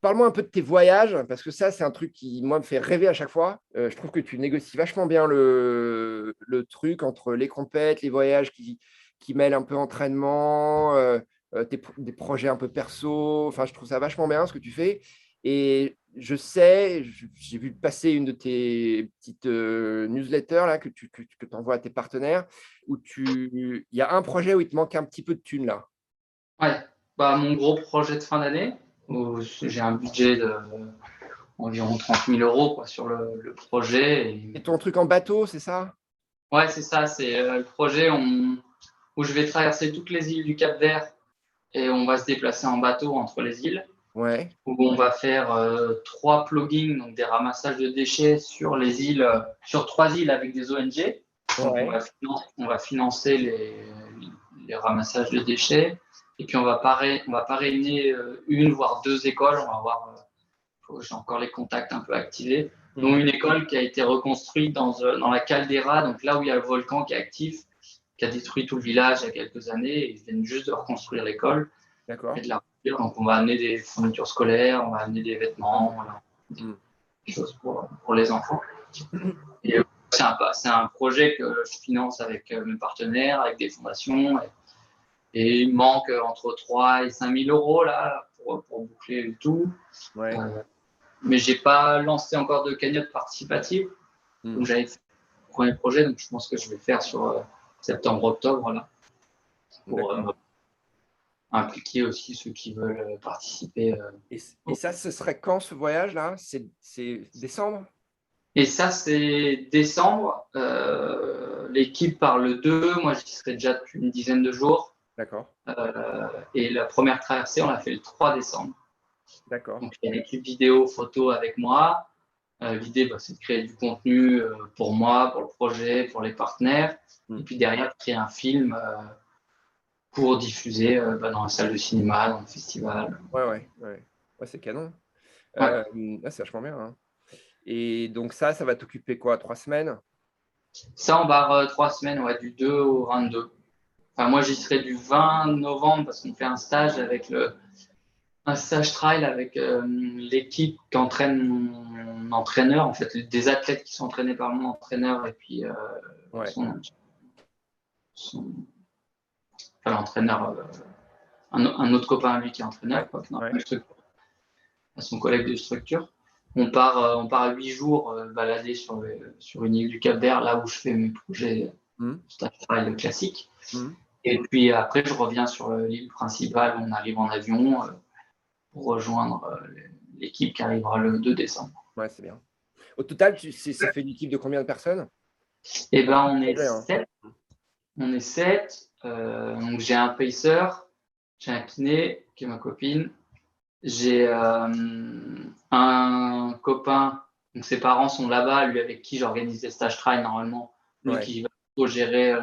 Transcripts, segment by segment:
parle-moi un peu de tes voyages, parce que ça, c'est un truc qui, moi, me fait rêver à chaque fois. Je trouve que tu négocies vachement bien le truc entre les compètes, les voyages qui mêlent un peu entraînement, des projets un peu perso. Enfin, je trouve ça vachement bien ce que tu fais. Et je sais, j'ai vu passer une de tes petites newsletters là, que tu envoies à tes partenaires, il y a un projet où il te manque un petit peu de thunes là. Ouais, bah, mon gros projet de fin d'année, où j'ai un budget d'environ 30 000 euros quoi, sur le projet. Et ton truc en bateau, c'est ça? Ouais, c'est ça, c'est le projet où je vais traverser toutes les îles du Cap-Vert et on va se déplacer en bateau entre les îles, Ouais, où on va faire 3 pluggings, donc des ramassages de déchets sur les îles, sur 3 îles avec des ONG. Donc ouais. on va financer les ramassages de déchets. Et puis on va parrainer une voire deux écoles. On va voir, j'ai encore les contacts un peu activés. Dont Mhm. une école qui a été reconstruite dans la caldeira, donc là où il y a le volcan qui est actif, qui a détruit tout le village il y a quelques années. Et ils viennent juste de reconstruire l'école et D'accord. de la remplir. Donc on va amener des fournitures scolaires, on va amener des vêtements, voilà, Mhm. des choses pour les enfants. Et c'est un projet que je finance avec mes partenaires, avec des fondations. Et il manque entre 3 et 5 000 euros là, pour boucler le tout. Ouais. Mais je n'ai pas lancé encore de cagnotte participative. Donc Mhm. j'avais fait le premier projet, donc je pense que je vais faire sur septembre-octobre là, pour D'accord. impliquer aussi ceux qui veulent participer. Et ça, ce serait quand ce voyage-là? C'est décembre? Et ça, c'est décembre. L'équipe part le 2. Moi, j'y serai déjà depuis une dizaine de jours. D'accord. Et la première traversée, on l'a fait le 3 décembre. D'accord. Donc, il y a l'équipe vidéo, photo avec moi. L'idée, bah, c'est de créer du contenu pour moi, pour le projet, pour les partenaires. Et Mhm. puis derrière, créer un film pour diffuser bah, dans la salle de cinéma, dans le festival. Ouais, ouais, ouais. Ouais, c'est canon. Ouais. C'est vachement bien, hein. Et donc ça va t'occuper quoi? 3 semaines? Ça, on barre 3 semaines, ouais, du 2 au 22. Enfin, moi, j'y serai du 20 novembre parce qu'on fait un stage un stage trial avec l'équipe qui entraîne mon entraîneur, en fait, des athlètes qui sont entraînés par mon entraîneur et puis Ouais. son, son enfin, l'entraîneur, un autre copain à lui qui est Ouais. entraîneur, quoi, Ouais. à son collègue de structure. On part 8 jours balader sur une île du Cap-Vert, là où je fais mes projets Mhm. stage trial classiques. Mhm. Et puis après, je reviens sur l'île principale, on arrive en avion pour rejoindre l'équipe qui arrivera le 2 décembre. Ouais, c'est bien. Au total, ça fait une équipe de combien de personnes? Et ben, Un projet, hein. on est 7. Donc j'ai un pacer, j'ai un kiné qui est ma copine, j'ai un copain, donc ses parents sont là-bas, lui avec qui j'organise des stages trail normalement, lui Ouais. qui va plutôt gérer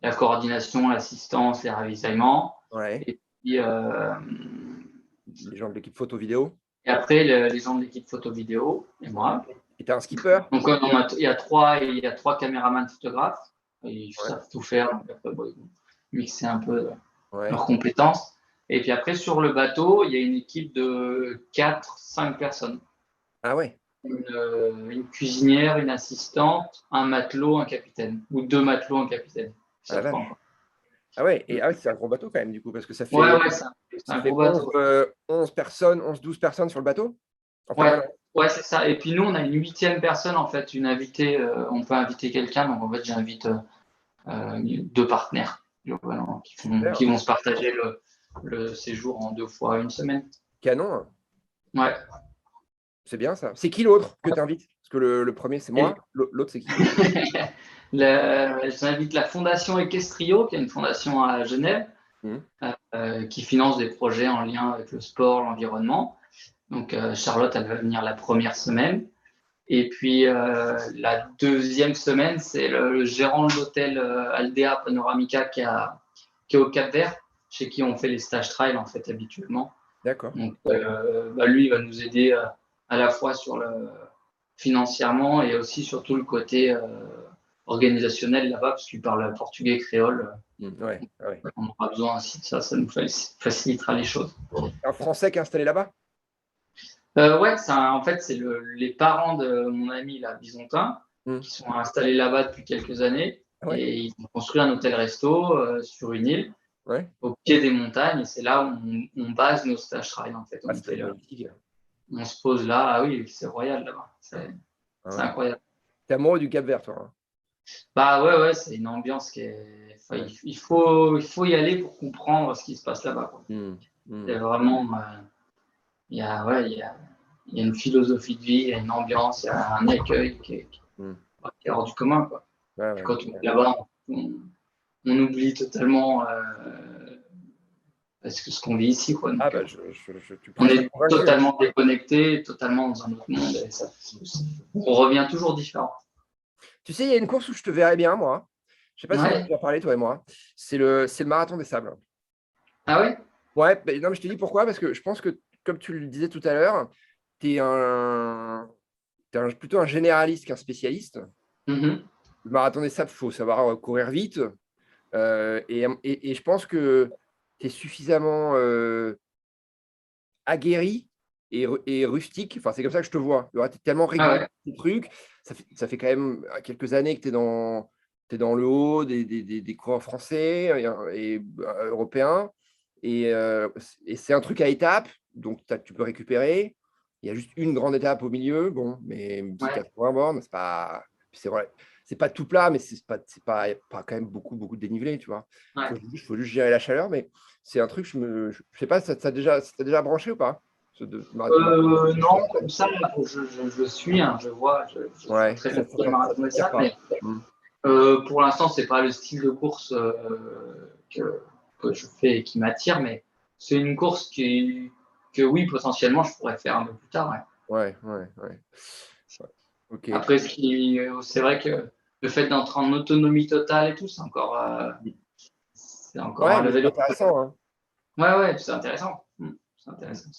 la coordination, l'assistance, les ravitaillements. Ouais. Et puis Les gens de l'équipe photo-vidéo. et après les gens de l'équipe photo-vidéo et moi. Et t'as un skipper? Donc il y a trois caméramans photographes, et ils Ouais. savent tout faire, donc après, bon, ils vont mixer un peu Ouais. leurs compétences. Et puis après, sur le bateau, il y a une équipe de 4 5 personnes. Ah ouais. Une cuisinière, une assistante, un matelot, un capitaine. Ou deux matelots, un capitaine. Ah la Ça prend. vache. Ah ouais. Et ah ouais, c'est un gros bateau quand même, du coup, parce que Ouais, ouais, c'est ça un fait gros bateau. 11 personnes, 12 personnes sur le bateau en Ouais, permanence. ouais, c'est ça. Et puis nous, on a une 8e personne, en fait, une invitée. On peut inviter quelqu'un. Donc en fait, j'invite 2 partenaires globalement, qui Super. vont se partager le séjour en 2 fois 1 semaine. Canon. Ouais. C'est bien ça. C'est qui l'autre que tu invites? Parce que le premier, c'est Et moi. L'autre, c'est qui? j'invite la Fondation Equestrio, qui est une fondation à Genève, Mhm. qui finance des projets en lien avec le sport, l'environnement. Donc Charlotte, elle va venir la première semaine. Et puis la deuxième semaine, c'est le gérant de l'hôtel Aldea Panoramica qui est au Cap-Vert, chez qui on fait les stages trail en fait habituellement. D'accord. Donc bah, lui, il va nous aider à la fois financièrement et aussi sur tout le côté organisationnel là-bas, parce qu'il parle portugais créole. Ouais, ouais. On aura besoin aussi de ça, ça nous facilitera les choses. Un Français qui est installé là-bas? Ouais, en fait, c'est les parents de mon ami, là, Bisontin, Hmm. qui sont installés là-bas depuis quelques années. Ouais, Et ils ont construit un hôtel-resto sur une île, ouais. au pied des montagnes. Et c'est là où on base nos stages travail, en fait. Ah, c'est magnifique. On se pose là. Ah oui, c'est royal là-bas. Ah C'est ouais. incroyable. T'es amoureux du Cap-Vert, toi, hein. Bah ouais, c'est une ambiance qui est. Enfin, Ouais. il faut y aller pour comprendre ce qui se passe là-bas, quoi. Hmm. C'est Hmm. vraiment. Il y a une philosophie de vie, il y a une ambiance, il y a un accueil Hmm. qui est hors du commun, quoi. Ouais, Puis ouais. quand on est là-bas, on oublie totalement parce que ce qu'on vit ici, quoi. Ah, Donc, bah, tu on prêches à est convaincu, hein. totalement déconnecté, totalement dans un autre monde, et on revient toujours différent. Tu sais, il y a une course où je te verrais bien, moi. Je sais pas si on en a Ouais. déjà parlé, toi et moi. C'est le marathon des sables. Ah ouais? Ouais, non, mais je te dis pourquoi, parce que je pense que, comme tu le disais tout à l'heure, tu es plutôt un généraliste qu'un spécialiste. Mhm. Le marathon des sables, il faut savoir courir vite. Et je pense que tu es suffisamment aguerri et rustique. Enfin, c'est comme ça que je te vois. Tu es tellement Ah régulier ouais. dans tes trucs. Ça fait quand même quelques années que tu es dans le haut des coureurs français et européens. Et c'est un truc à étapes, donc tu peux récupérer. Il y a juste une grande étape au milieu, bon, mais c'est Ouais. 80 bornes, c'est vrai, c'est pas tout plat, mais pas quand même beaucoup de dénivelé, tu vois. Ouais. Faut juste gérer la chaleur, mais c'est un truc, je sais pas, ça t'a déjà branché ou pas? Non, comme ça, là, je suis, hein, je vois Ouais, très bien le ça marathon des t'attire sables, pas. mais Hmm. pour l'instant, c'est pas le style de course que je fais et qui m'attire, mais c'est une course que oui, potentiellement, je pourrais faire un peu plus tard. Ouais. Ouais, ouais, ouais. Ouais. Ok. Après, c'est vrai que le fait d'entrer en autonomie totale et tout, c'est encore Ouais, un mais c'est level up. intéressant, hein. Ouais, ouais, c'est intéressant. C'est intéressant.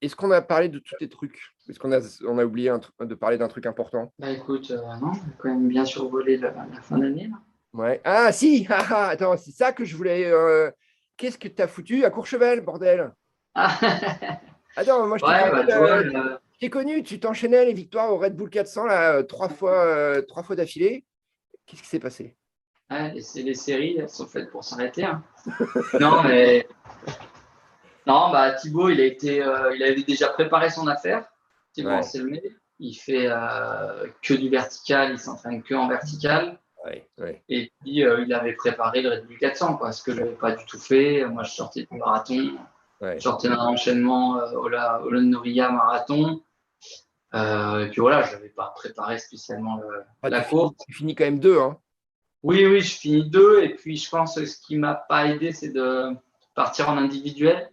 Est-ce qu'on a parlé de tous tes trucs? Est-ce qu'on a oublié de parler d'un truc important? Bah écoute, non, j'ai quand même bien survolé la fin d'année, là. Ouais. Ah, si! Ah, ah, attends, c'est ça que je voulais. Qu'est-ce que t'as foutu à Courchevel, bordel? Ah, Attends, moi, je t'ai ouais, connu, bah tu vois, tu t'enchaînais les victoires au Red Bull 400 là, 3 fois d'affilée. Qu'est-ce qui s'est passé? ouais, les séries, elles sont faites pour s'arrêter, hein. Non, mais non, bah Thibaut, il avait déjà préparé son affaire. Thibaut Ouais, Anselmet, il fait que du vertical, il s'entraîne que en vertical. ouais, ouais, Et puis il avait préparé le Red Bull 400, quoi, ce que je n'avais pas du tout fait. Moi, je sortais du marathon, je ouais. sortais d'un enchaînement Olon Noria marathon. Et puis voilà, je n'avais pas préparé spécialement Ah, la tu course. finis, tu finis quand même deux, hein. Oui, oui, je finis deux. Et puis je pense que ce qui m'a pas aidé, c'est de partir en individuel.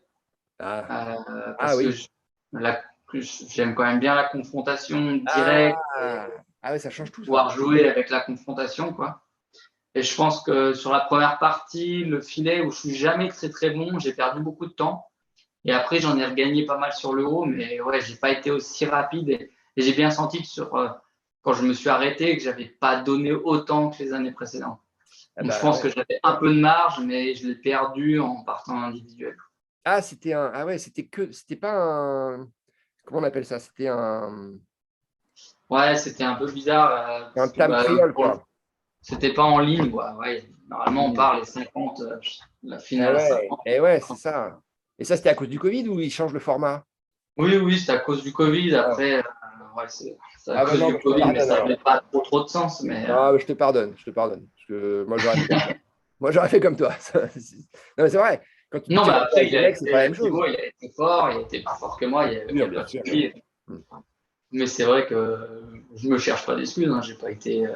Ah, ah Parce que oui. j'aime quand même bien la confrontation Ah, directe, ah ouais, ça change tout, ça. pouvoir jouer avec la confrontation, quoi. Et je pense que sur la première partie, le filet où je suis jamais très très bon, j'ai perdu beaucoup de temps. Et après, j'en ai regagné pas mal sur le haut, mais ouais, j'ai pas été aussi rapide. Et j'ai bien senti que quand je me suis arrêté, que j'avais pas donné autant que les années précédentes. Ah Donc je bah pense que ouais. j'avais un peu de marge, mais je l'ai perdu en partant individuel. Ah ouais, c'était pas un, comment on appelle ça? C'était Ouais, c'était un peu bizarre. un Parce que, time trial, quoi. c'était pas en ligne, quoi. Ouais, normalement, on Mm. part les 50, la Eh finale à ouais, 50. eh ouais, c'est ça. Et ça, c'était à cause du Covid ou ils changent le format? Oui, oui, c'est à cause du Covid. Ah, Après, ouais, c'est à ah bah cause non, du bah, je te Covid, mais pardonne ça alors. n'avait pas trop de sens. Mais Non, mais je te pardonne, je te pardonne. Parce que moi, j'aurais fait comme toi. Moi, j'aurais fait comme toi. Non, mais c'est vrai. Quand tu non, mais es après, avec des mecs, c'est pas la même chose. Thibaut, il a été fort, il était plus fort que moi, il n'y avait Oui, aucun bien sûr. souci. Mm. Mais c'est vrai que je me cherche pas d'excuses, hein. J'ai pas été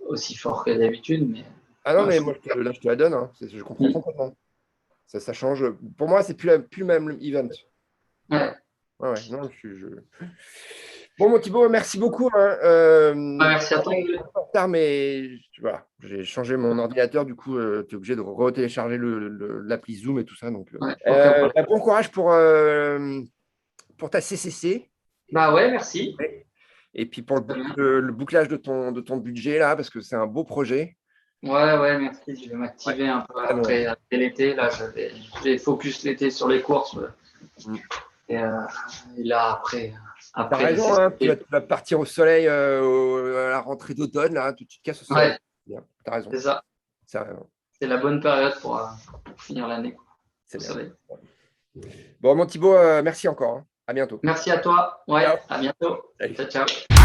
aussi fort que d'habitude, mais Ah non, ouais, mais moi, là, je te la donne, hein. Je comprends complètement. Ça change. Pour moi, c'est plus le même event. Voilà. ouais. Ouais, ouais. Non, Bon, mon Thibaut, merci beaucoup, hein. Ouais, merci à toi. En retard, mais voilà, j'ai changé mon ordinateur, du coup, tu es obligé de retélécharger l'appli Zoom et tout ça. Donc, Ouais, aucun problème. bon courage pour ta CCC. Bah ouais, merci. Et puis pour le bouclage de ton budget, là, parce que c'est un beau projet. Ouais, ouais, merci. Je vais Ouais. m'activer un peu Ah non. après l'été. Là, je vais focus l'été sur les courses. Mm. Et là, après T'as raison, hein, tu vas partir au soleil à la rentrée d'automne, là, tu te casses au soleil. Ouais, Bien, t'as raison. c'est ça. C'est la bonne période pour finir l'année. C'est bien. Soleil. Bon, mon Thibaut, merci encore. Hein. À bientôt. Merci à toi. Ouais, Ciao. à bientôt. Salut. Ciao, ciao.